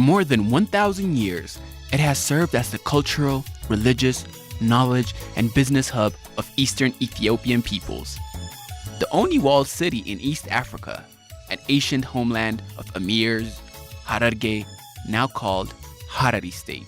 For more than 1,000 years, it has served as the cultural, religious, knowledge, and business hub of Eastern Ethiopian peoples. The only walled city in East Africa, an ancient homeland of emirs, Hararge, now called Harari State.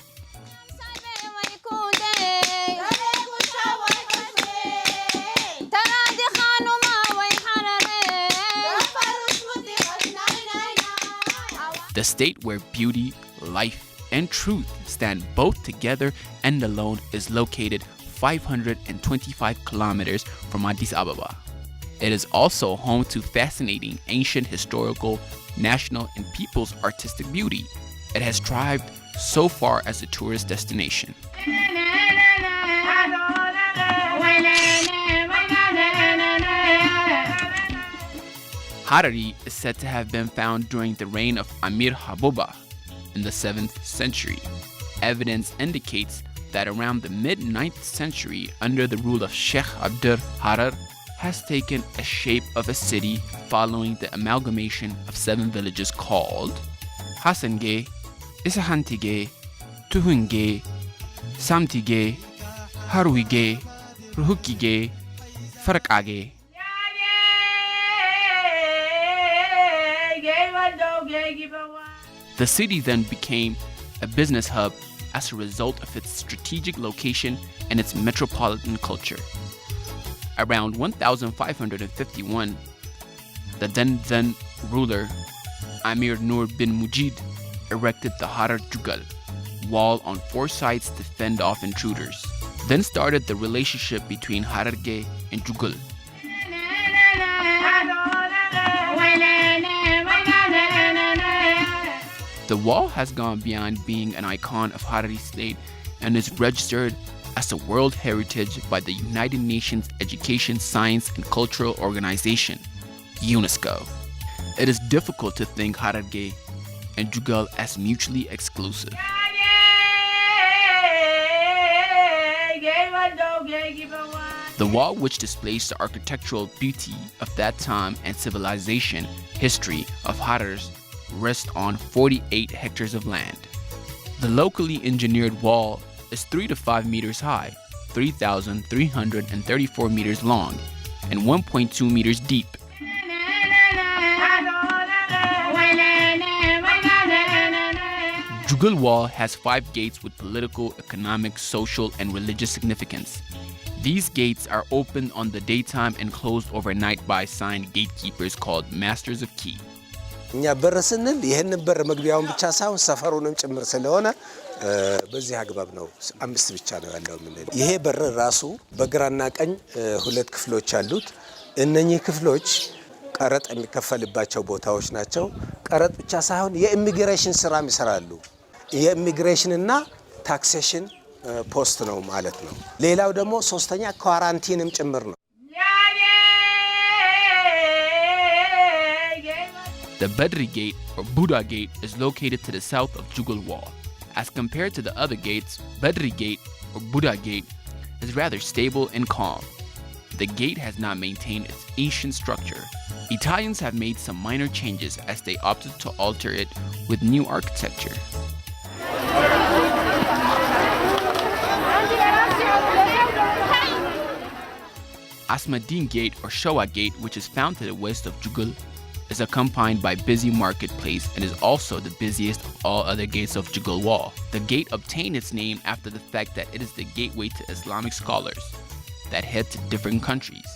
The state where beauty, life, and truth stand both together and alone is located 525 kilometers from Addis Ababa. It is also home to fascinating ancient historical, national, and people's artistic beauty. It has thrived so far as a tourist destination. Harari is said to have been found during the reign of Amir Habuba in the 7th century. Evidence indicates that around the mid-9th century, under the rule of Sheikh Abdur Harar, has taken a shape of a city following the amalgamation of 7 villages called Hassange, Isahantige, Tuhunge, Samtige, Haruige, Ruhukige, Farakage. The city then became a business hub as a result of its strategic location and its metropolitan culture. Around 1551, the then ruler Amir Nur bin Mujid erected the Harar Jugal wall on 4 sides to fend off intruders. Then started the relationship between Hararge and Jugal. The wall has gone beyond being an icon of Harari State and is registered as a World Heritage by the United Nations Education, Science and Cultural Organization, UNESCO. It is difficult to think Hararge and Jugal as mutually exclusive. The wall, which displays the architectural beauty of that time and civilization history of Harars, rests on 48 hectares of land. The locally engineered wall is 3 to 5 meters high, 3,334 meters long, and 1.2 meters deep. Jugal Wall has 5 gates with political, economic, social, and religious significance. These gates are opened on the daytime and closed overnight by assigned gatekeepers called Masters of Key. እኛ በር ስንል ይሄንን በር መግቢያውን ብቻ ሳይሆን ሰፈሩንም ጭምር ስለሆነ በዚህ አግባብ ነው 5 ብቻ ነው ያለው ማለት ይሄ በር ራሱ በግራና ቀኝ 2 ክፍሎች አሉት እነኚህ ክፍሎች ቀረጥ የሚከፈልባቸው ቦታዎች ናቸው ቀረጥ ብቻ ሳይሆን የኢሚግሬሽን ስራም ይሰራሉ የኢሚግሬሽን እና ታክሴሽን ፖስት ነው ማለት ነው ሌላው ደግሞ ሶስተኛ ኳራንቲንም ጭምር ነው The Bedri Gate, or Buddha Gate, is located to the south of Jugal Wall. As compared to the other gates, Bedri Gate, or Buddha Gate, is rather stable and calm. The gate has not maintained its ancient structure. Italians have made some minor changes as they opted to alter it with new architecture. Asmadin Gate, or Showa Gate, which is found to the west of Jugal, is accompanied by busy marketplace and is also the busiest of all other gates of Jugal Wall. The gate obtained its name after the fact that it is the gateway to Islamic scholars that head to different countries.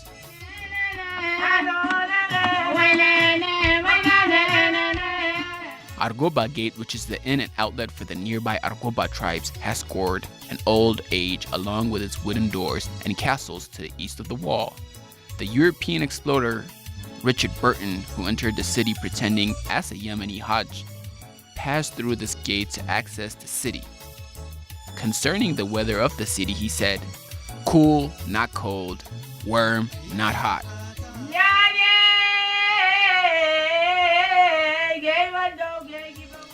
Argoba Gate, which is the in and outlet for the nearby Argoba tribes, has scored an old age along with its wooden doors and castles to the east of the wall. The European explorer Richard Burton, who entered the city pretending as a Yemeni Hajj, passed through this gate to access the city. Concerning the weather of the city, he said, "Cool, not cold, warm, not hot."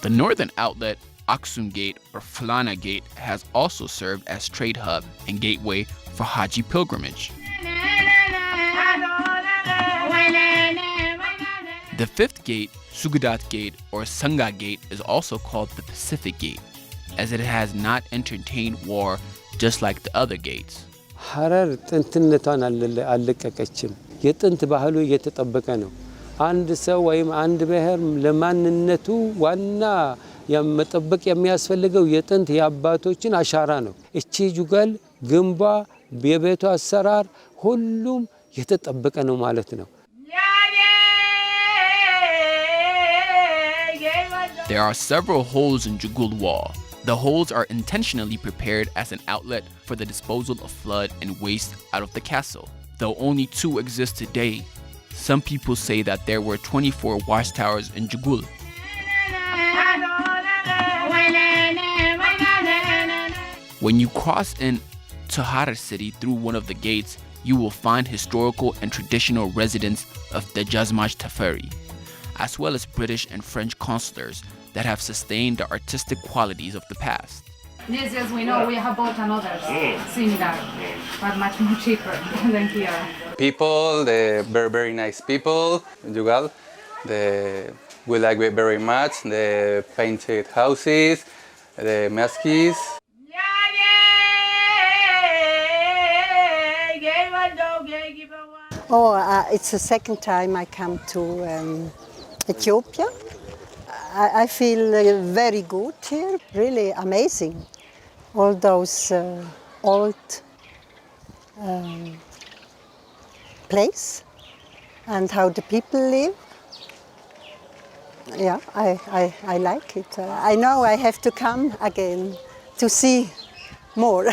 The northern outlet, Aksum Gate or Fulana Gate, has also served as trade hub and gateway for Haji pilgrimage. The 5th gate, Sugudat Gate or Sanga Gate is also called the Pacific Gate, as it has not entertained war just like the other gates. ሐረር ጥንትነቷን አልለቀቀችም። የጥንት ባህሉ እየተጠበቀ ነው። አንድ ሰው ወይም አንድ ብሔር ለማንነቱ ዋና መጠበቅ የሚያስፈልገው የጥንት የአባቶችን አሻራ ነው። እቺ ጁጋል ግንቧ የቤቱ አሰራር ሁሉም የተጠበቀ ነው ማለት ነው። There are several holes in Jugul wall. The holes are intentionally prepared as an outlet for the disposal of flood and waste out of the KASO. Though only 2 exist today, some people say that there were 24 watchtowers in Jugul. When you cross into Harar city through one of the gates, you will find historical and traditional residents of the Jazmaj Tafari, as well as British and French consulars that have sustained the artistic qualities of the past. Yes, we know we have bought another similar, but much more cheaper than here. People, they're very, very nice people, Jugal. We like it very much. The painted houses, the mosques. It's the second time I come to Ethiopia. I feel very good here, really amazing. All those old place and how the people live. Yeah, I like it. I know I have to come again to see more.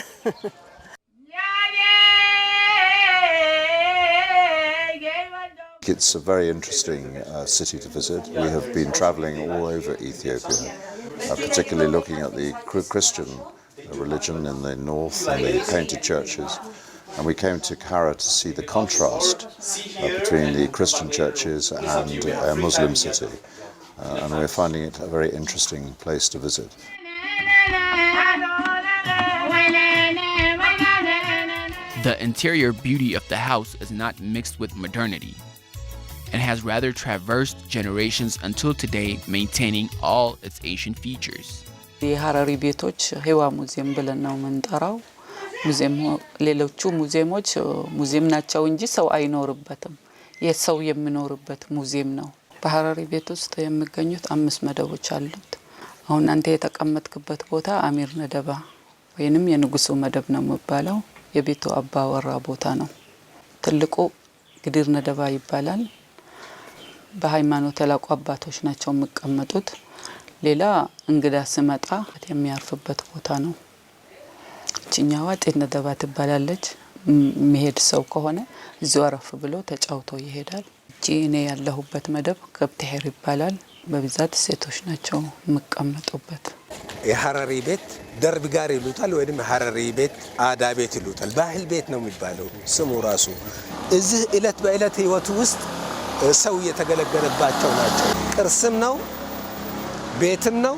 It's a very interesting city to visit. We have been traveling all over Ethiopia, particularly looking at the Christian religion in the north and the painted churches. And we came to Harar to see the contrast between the Christian churches and a Muslim city. And we're finding it a very interesting place to visit. The interior beauty of the house is not mixed with modernity, and has rather traversed generations until today, maintaining all its ancient features. የሐረሪ ቤቶች ህዋ ሙዚየም ብለን ነው የምንጠራው። ሙዚየም ሌሎቹ ሙዚየም ናቸው እንጂ ሰው አይኖርበትም። የሰው የሚኖርበት ሙዚየም ነው። በሐረሪ ቤት ውስጥ የሚገኙት 5 መደቦች አሉት። አሁን አንተ የተቀመጥክበት ቦታ አሚር ነደባ ወይንም የንጉሱ መደብ ነው የሚባለው። የቤቱ አባወራ ቦታ ነው። ትልቁ ግዲር ነደባ ይባላል። በሃይማኖት ተላቁ አባቶች ናቸው የሚቀመጡት። ሌላ እንግዳ ሲመጣ የሚያርፍበት ቦታ ነው። እቺኛዋ ጤና ነደባ ትባላለች። መሄድ ሰው ከሆነ እዚሁ አረፍ ብሎ ተጫውቶ ይሄዳል። እቺ እኔ ያለሁበት መደብ ከብትሄር ይባላል። በብዛት ሴቶች ናቸው የሚቀመጡበት። የሐረሪ ቤት ደርብ ጋር ይሉታል ወይንም ሐረሪ ቤት አዳ ቤት ይሉታል። ባህል ቤት ነው የሚባለው ስሙ ራሱ። እዚህ እለት በእለት ህይወት ውስጥ ሰው የተገለገለባቸው ናቸው። ቅርስም ነው፣ ቤትም ነው።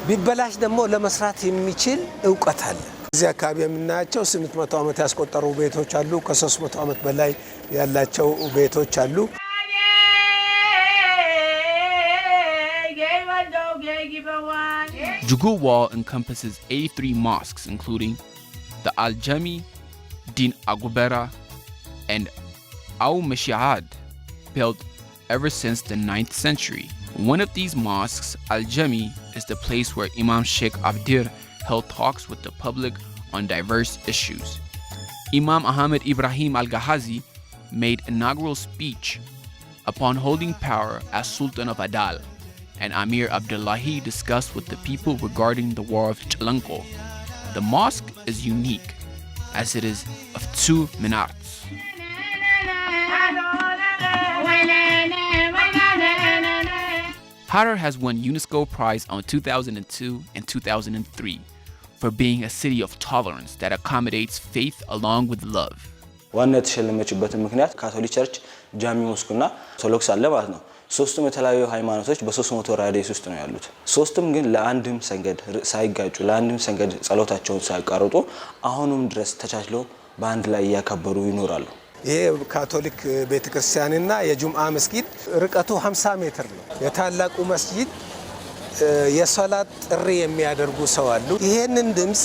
ቢበላሽ ደግሞ ለመስራት የሚችል ዕውቀት አለ። እዚህ አካባቢ የምናያቸው 800 ዓመት ያስቆጠሩ ቤቶች አሉ። ከ300 ዓመት በላይ ያላቸው ቤቶች አሉ። Jugul wall encompasses 83 mosques, including the Al-Jami, Din Agubera, and Al-Mashahad, built ever since the 9th century. One of these mosques, Al-Jami, is the place where Imam Sheikh Abdir held talks with the public on diverse issues. Imam Ahmed Ibrahim Al-Ghazi made inaugural speech upon holding power as Sultan of Adal, and Amir Abdullahi discussed with the people regarding the War of Chalanko. The mosque is unique as it is of 2 minarets. Harar has won UNESCO prize on 2002 and 2003 for being a city of tolerance that accommodates faith along with love. ዋና የተሸለመችበት ምክንያት ካቶሊክ ቸርች፣ ጃሚ ሞስኩና ኦርቶዶክስ አለ ማለት ነው። ሶስቱም የተለያዩ ሃይማኖቶች በ300 ራዲየስ ውስጥ ነው ያሉት። ሶስቱም ግን ለአንድም ሰንገድ ሳይጋጩ ለአንድም ሰንገድ ጸሎታቸውን ሳይቃረጡ አሁንም ድረስ ተቻችለው በአንድ ላይ ያከበሩ ይኖራሉ። ይሄ ካቶሊክ ቤተክርስቲያንና የጁምዓ መስጊድ ርቀቱ 50 ሜትር ነው። የታላቁ መስጊድ የሶላት ጥሪ የሚያደርጉ ሰው አሉ። ይሄንን ድምጽ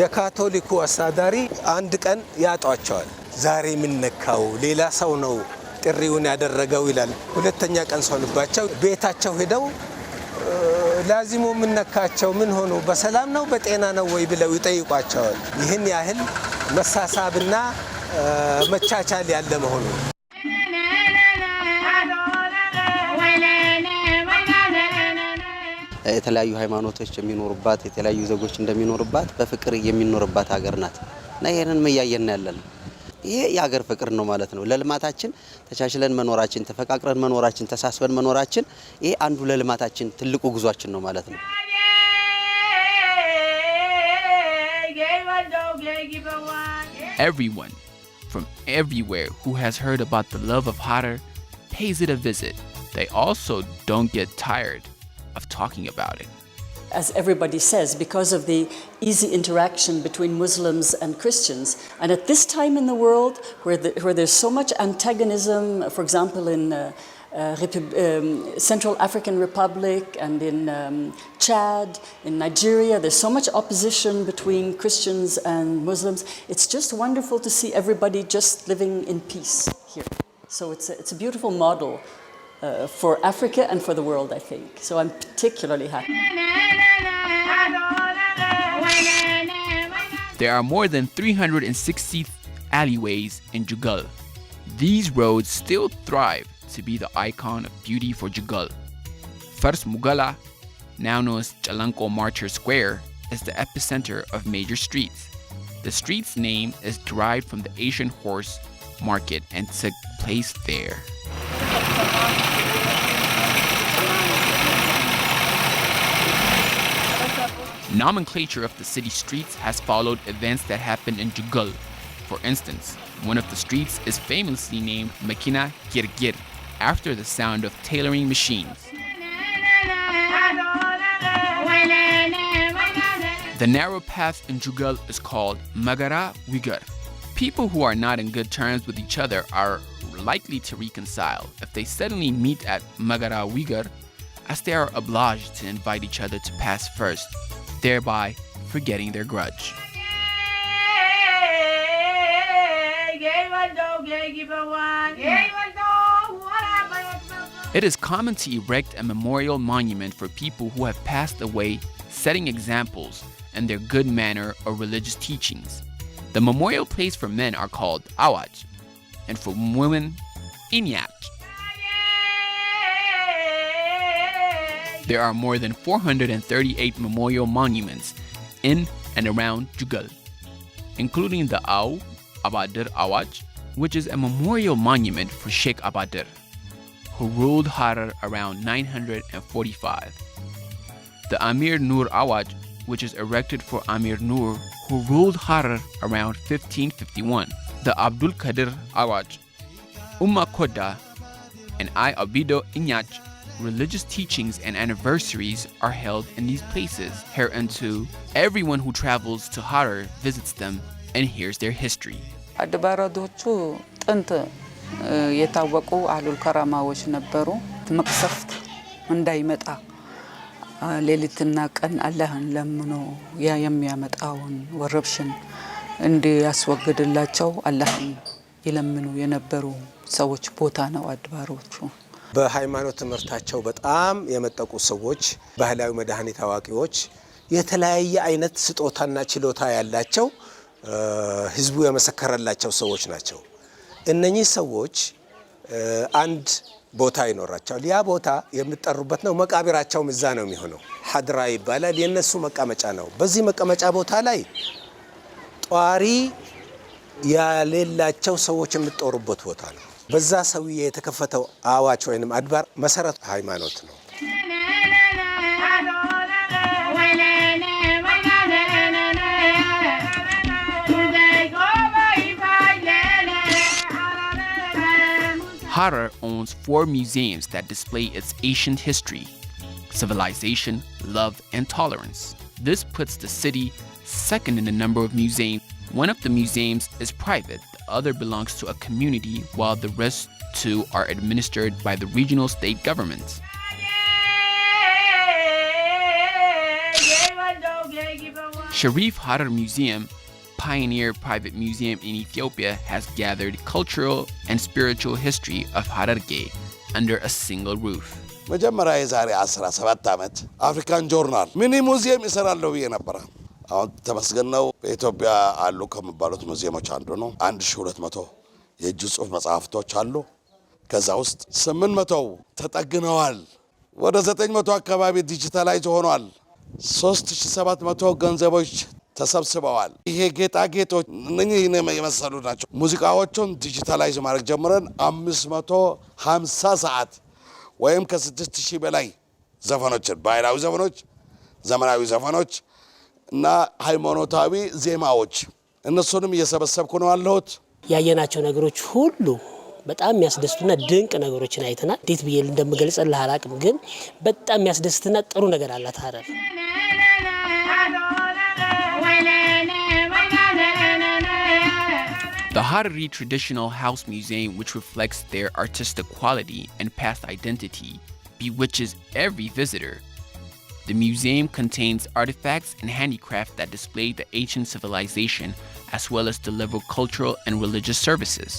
የካቶሊኩ አስተዳዳሪ አንድ ቀን ያጧቸዋል። ዛሬ ምን ነካው? ሌላ ሰው ነው ጥሪውን ያደረገው ይላል። ሁለተኛ ቀን ሰውንባቸው ቤታቸው ሄደው ላዚሙ ምን ነካቸው? ምን ሆኑ? በሰላም ነው በጤና ነው ወይ ብለው ይጠይቋቸዋል። ይህን ያህል መሳሳብና መቻቻል ያለ መሆኑ የተለያዩ ሃይማኖቶች የሚኖሩባት የተለያዩ ዜጎች እንደሚኖሩባት በፍቅር የሚኖርባት ሀገር ናት እና ይሄንን መያየን ያለን ይሄ የሀገር ፍቅር ነው ማለት ነው። ለልማታችን ተቻችለን መኖራችን፣ ተፈቃቅረን መኖራችን፣ ተሳስበን መኖራችን ይሄ አንዱ ለልማታችን ትልቁ ጉዟችን ነው ማለት ነው። Everyone from everywhere who has heard about the love of Harar pays it a visit. They also don't get tired of talking about it. As everybody says, because of the easy interaction between Muslims and Christians, and at this time in the world where there's so much antagonism, for example in Central African Republic and in Chad, in Nigeria, there's so much opposition between Christians and Muslims. It's just wonderful to see everybody just living in peace here. So it's a beautiful model for Africa and for the world, I think. So I'm particularly happy. There are more than 360 alleyways in Jugal. These roads still thrive to be the icon of beauty for Jugal. First Mugala, now known as Chalanko Martyr Square, is the epicenter of major streets. The street's name is derived from the Asian horse market and took place there. Nomenclature of the city streets has followed events that happened in Jugal. For instance, one of the streets is famously named Makina Girgir, after the sound of tailoring machines. The narrow path in Jugal is called Magara Wigar. People who are not in good terms with each other are likely to reconcile if they suddenly meet at Magara Wigar, as they are obliged to invite each other to pass first, thereby forgetting their grudge. It is common to erect a memorial monument for people who have passed away, setting examples in their good manner or religious teachings. The memorial places for men are called awaj, and for women, inyach. There are more than 438 memorial monuments in and around Jugal, including the Abadir Awaj, which is a memorial monument for Sheikh Abadir, who ruled Harar around 945. The Amir Nur Awaj, which is erected for Amir Nur, who ruled Harar around 1551. The Abdul Qadir Awaj, Umma Koda, and I Abido Inyach. Religious teachings and anniversaries are held in these places. Hereunto, everyone who travels to Harar visits them and hears their history. አድባራቶቹ ጥንት የታወቁ አህሉል ከራማዎች ነበሩ። መቅሰፍት እንዳይመጣ ሌሊትና ቀን አላህን ለምኖ ያ የሚያመጣውን ወረብሽን እንዲያስወግድላቸው አላህን ይለምኑ የነበሩ ሰዎች ቦታ ነው አድባሮቹ። በሃይማኖት ትምህርታቸው በጣም የመጠቁ ሰዎች፣ ባህላዊ መድኃኒት አዋቂዎች፣ የተለያየ አይነት ስጦታና ችሎታ ያላቸው ህዝቡ የመሰከረላቸው ሰዎች ናቸው። እነኚህ ሰዎች አንድ ቦታ ይኖራቸዋል። ያ ቦታ የሚጠሩበት ነው። መቃብራቸውም እዛ ነው የሚሆነው። ሐድራ ይባላል። የነሱ መቀመጫ ነው። በዚህ መቀመጫ ቦታ ላይ ጧሪ ያሌላቸው ሰዎች የሚጦሩበት ቦታ ነው። በዛ ሰውዬ የተከፈተው አዋጅ ወይንም አድባር መሰረት ሃይማኖት ነው። Harar owns 4 museums that display its ancient history, civilization, love, and tolerance. This puts the city second in the number of museums One of the museums is private, the other belongs to a community, while the rest two are administered by the regional state governments. Sharif Harar Museum, pioneer private museum in Ethiopia, has gathered cultural and spiritual history of Hararge under a single roof. መጀመሪያ የዛሬ 17 ዓመት አፍሪካን ጆርናል ሚኒ ሙዚየም ይሰራለው ብዬ ነበር። አሁን ተመስገነው በኢትዮጵያ አሉ ከመባሉት ሙዚየሞች አንዱ ነው። 1200 የእጅ ጽሑፍ መጽሐፍቶች አሉ። ከዛ ውስጥ 800 ተጠግነዋል። ወደ 900 አካባቢ ዲጂታላይዝ ሆኗል። 3700 ገንዘቦች ተሰብስበዋል። ይሄ ጌጣጌጦች እነኚህ የመሰሉ ናቸው። ሙዚቃዎቹን ዲጂታላይዝ ማድረግ ጀምረን 550 ሰዓት ወይም ከ6000 በላይ ዘፈኖችን ባህላዊ ዘፈኖች፣ ዘመናዊ ዘፈኖች እና ሃይማኖታዊ ዜማዎች እነሱንም እየሰበሰብኩ ነው ያለሁት። ያየናቸው ነገሮች ሁሉ በጣም የሚያስደስቱና ድንቅ ነገሮችን አይተናል። እንዴት ብዬ እንደምገልጽልህ አላቅም፣ ግን በጣም የሚያስደስትና ጥሩ ነገር አላት ሀረር። The Harari Traditional House Museum, which reflects their artistic quality and past identity, bewitches every visitor. The museum contains artifacts and handicraft that display the ancient civilization, as well as deliver cultural and religious services.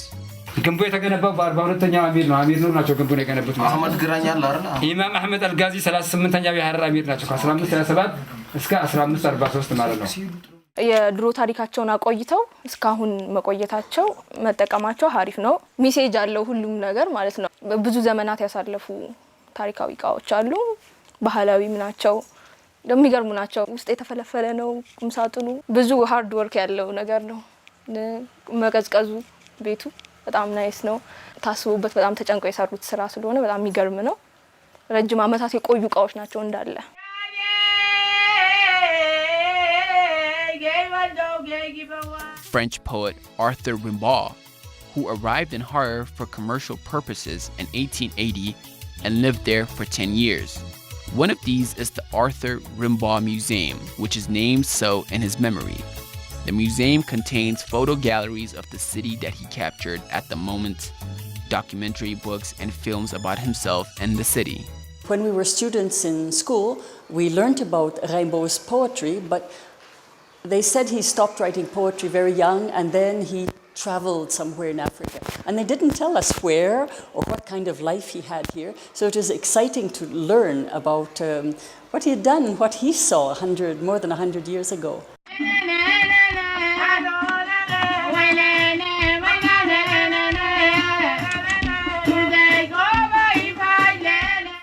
ግንቡ የተገነባው በ42ኛው አሚር ነው። አሚር ነው ናቸው ግንቡን የገነቡት። አህመድ ግራኝ አለ አይደል? ኢማም አህመድ አልጋዚ 38ኛው የሐረር አሚር ናቸው። ከ1527 እስከ 1543 ማለት ነው። የድሮ ታሪካቸውን አቆይተው እስካሁን መቆየታቸው መጠቀማቸው አሪፍ ነው። ሜሴጅ አለው ሁሉም ነገር ማለት ነው። ብዙ ዘመናት ያሳለፉ ታሪካዊ እቃዎች አሉ። ባህላዊም ናቸው። የሚገርሙ ናቸው። ውስጥ የተፈለፈለ ነው ቁምሳጥኑ። ብዙ ሃርድ ወርክ ያለው ነገር ነው። መቀዝቀዙ ቤቱ በጣም ናይስ ነው። ታስቡበት በጣም ተጨንቆ የሰሩት ስራ ስለሆነ በጣም የሚገርም ነው። ረጅም ዓመታት የቆዩ እቃዎች ናቸው እንዳለ። French poet Arthur Rimbaud, who arrived in Harar for commercial purposes in 1880 and lived there for 10 years. One of these is the Arthur Rimbaud Museum, which is named so in his memory. The museum contains photo galleries of the city that he captured at the moment, documentary books and films about himself and the city. When we were students in school, we learned about Rimbaud's poetry, but they said he stopped writing poetry very young and then he traveled somewhere in Africa. And they didn't tell us where or what kind of life he had here. So it was exciting to learn about what he had done, what he saw more than 100 years ago.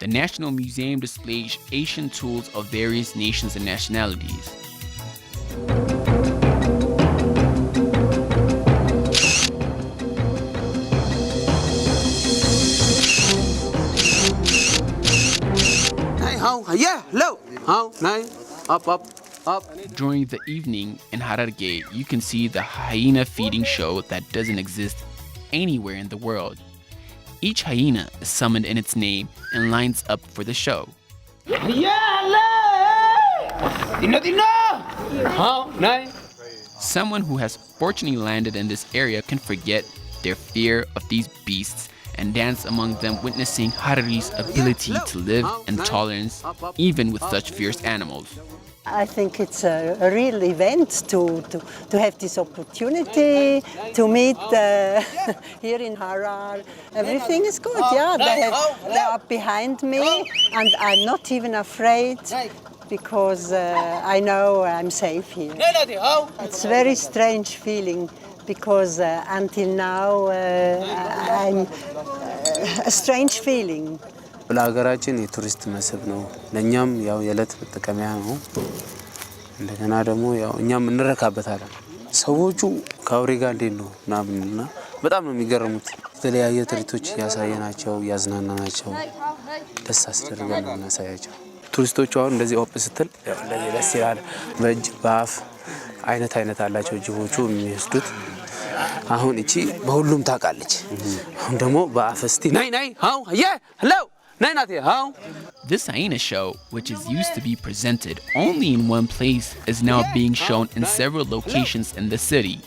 The National Museum displays ancient tools of various nations and nationalities. During the evening in Hararge, you can see the hyena feeding show that doesn't exist anywhere in the world. Each hyena is summoned in its name and lines up for the show. Someone who has fortunately landed in this area can forget their fear of these beasts and dance among them, witnessing Harari's ability to live in tolerance even with such fierce animals. I think it's a real event to have this opportunity to meet here in Harar. Everything is good, yeah. They are behind me and I'm not even afraid because I know I'm safe here. It's a very strange feeling because until now I'm a strange feeling. ለሀገራችን የቱሪስት መስህብ ነው። ለኛም ያው የለት መጠቀሚያ ነው። እንደገና ደግሞ ያው እኛም እንረካበታለን። ሰዎቹ ከአውሬ ጋር እንዴት ነው ናምና በጣም ነው የሚገርሙት። የተለያየ ትርኢቶች ያሳየናቸው ያዝናናናቸው ደስ አስደርገን ነው እናሳያቸው። ቱሪስቶቹ አሁን እንደዚህ ኦፕ ስትል ያው እንደዚህ ደስ ይላል። በእጅ በአፍ አይነት አላቸው ጅቦቹ የሚወስዱት። አሁን እቺ በሁሉም ታውቃለች። አሁን ደግሞ በአፍ እስቲ ናይ ሃው ሄሎ This hyena show, which is used to be presented only in one place, is now being shown in several locations in the city.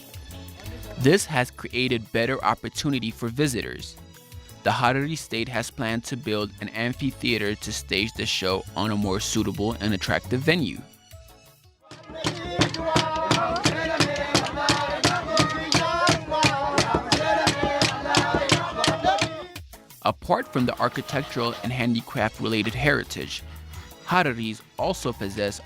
This has created better opportunity for visitors. The Harari state has planned to build an amphitheater to stage the show on a more suitable and attractive venue. Apart from the architectural and handicraft-related heritage, Hararis also possess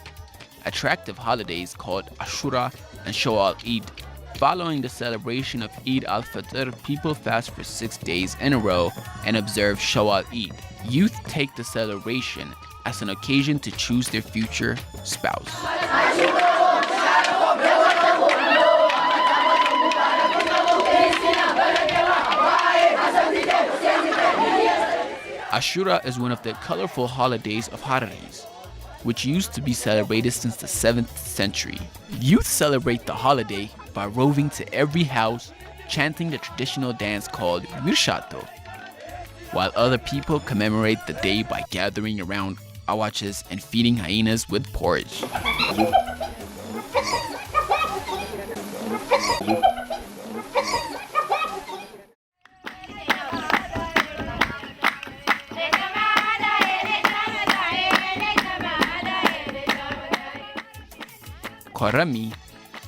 attractive holidays called Ashura and Shawwal Eid. Following the celebration of Eid al-Fitr, people fast for 6 days in a row and observe Shawwal Eid. Youth take the celebration as an occasion to choose their future spouse. Ashura is one of the colorful holidays of Hararis, which used to be celebrated since the 7th century. Youth celebrate the holiday by roving to every house, chanting the traditional dance called Mirshato, while other people commemorate the day by gathering around awaches and feeding hyenas with porridge. Korami,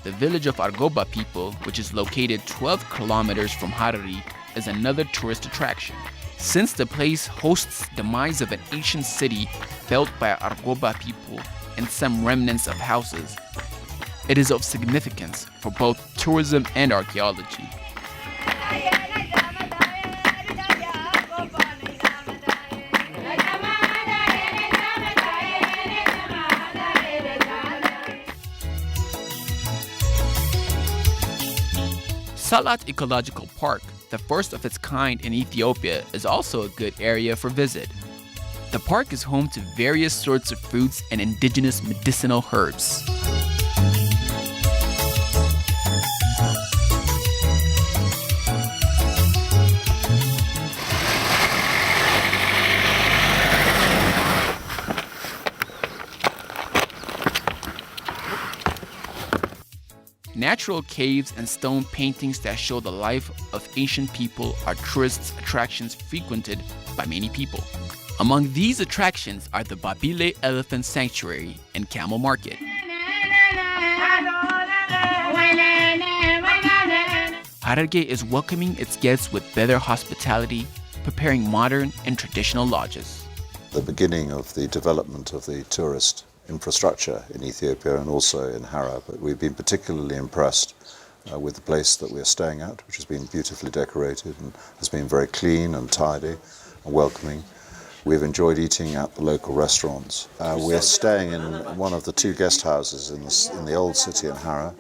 the village of Argoba people, which is located 12 kilometers from Harari, is another tourist attraction. Since the place hosts the demise of an ancient city built by Argoba people and some remnants of houses, it is of significance for both tourism and archaeology. Salat Ecological Park, the first of its kind in Ethiopia, is also a good area for visit. The park is home to various sorts of fruits and indigenous medicinal herbs. Natural caves and stone paintings that show the life of ancient people are tourist attractions frequented by many people. Among these attractions are the Babile Elephant Sanctuary and Camel Market. Hararge is welcoming its guests with better hospitality, preparing modern and traditional lodges. The beginning of the development of the tourist infrastructure in Ethiopia and also in Harar, but we've been particularly impressed with the place that we're staying at, which has been beautifully decorated and has been very clean and tidy and welcoming. We've enjoyed eating at the local restaurants. We're staying in one of the 2 guest houses in the old city in Harar,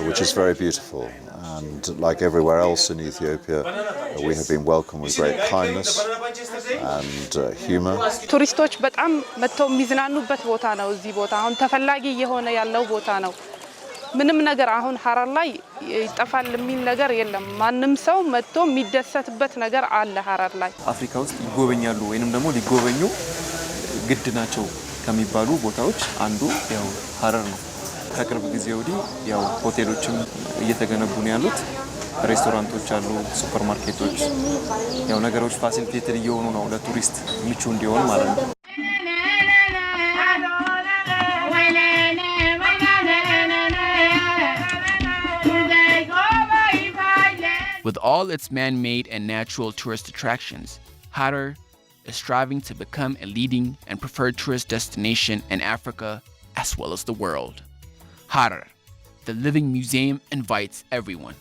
which is very beautiful. And like everywhere else in Ethiopia, we have been welcomed with great kindness and humor. ቱሪስቶች በጣም መጥተው የሚዝናኑበት ቦታ ነው። እዚህ ቦታ አሁን ተፈላጊ የሆነ ያለው ቦታ ነው። ምንም ነገር አሁን ሀራር ላይ ይጠፋል የሚል ነገር የለም። ማንም ሰው መጥቶ የሚደሰትበት ነገር አለ ሀራር ላይ። አፍሪካ ውስጥ ይጎበኛሉ ወይንም ደግሞ ሊጎበኙ ግድ ናቸው ከሚባሉ ቦታዎች አንዱ ያው ሀራር ነው። ከቅርብ ጊዜ ወዲህ ያው ሆቴሎችም እየተገነቡ ነው ያሉት። ሬስቶራንቶች አሉ፣ ሱፐርማርኬቶች፣ ያው ነገሮች ፋሲሊቴትድ እየሆኑ ነው ለቱሪስት ምቹ እንዲሆን ማለት ነው። With all its man-made and natural tourist attractions, Harar is striving to become a leading and preferred tourist destination in Africa as well as the world. Harar, the living museum, invites everyone